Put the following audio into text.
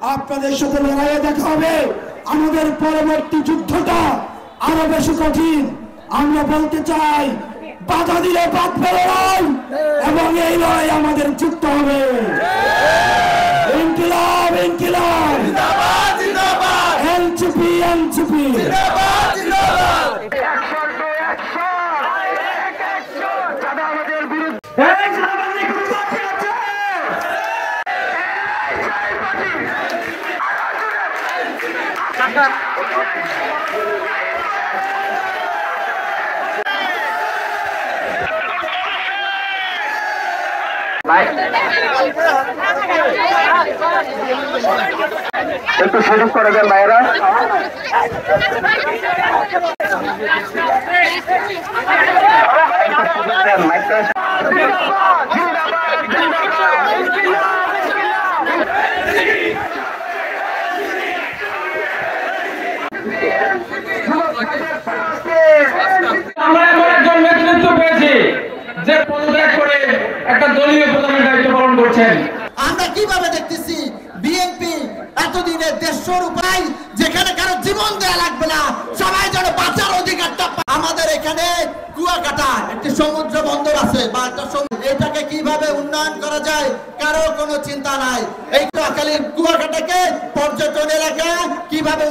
আপনাদের সাথে লড়াইয়ে দেখা হবে। আমাদের পরবর্তী যুদ্ধটা আরো বেশি কঠিন। আমরা বলতে চাই, বাধা দিলে বাদ ফেলে নয়, এবং এই লড়াই আমাদের যুদ্ধ হবে। ইনকিলাব ইনকিলাব, জিন্দাবাদ জিন্দাবাদ, এনসিপি এনসিপি, জিন্দাবাদ জিন্দাবাদ, অ্যাকশন টু অ্যাকশন, অ্যাকশন যারা আমাদের বিরুদ্ধে এই জনগণের কোনো বাকি আছে, একটু শুরু করে দেন ভাইরা। আমরা এমন একজন নেতৃত্ব পেয়েছি যে পদত্যাগ করে একটা দলীয় প্রধানের দায়িত্ব পালন করছেন। আমরা কিভাবে দেখতেছি বিএনপি এতদিনের দেশের উপায় যেখানে কারো জীবন দেয়া লাগবে না, সবাই যেন বাঁচার অধিকারটা আমাদের এখানে কুয়াকাটা একটি সমুদ্র বন্দর আছে বা একটা এটাকে কিভাবে উন্নয়ন করা যায় কারো কোনো চিন্তা নাই। এই কুয়াকাটাকে পর্যটন এলাকা কিভাবে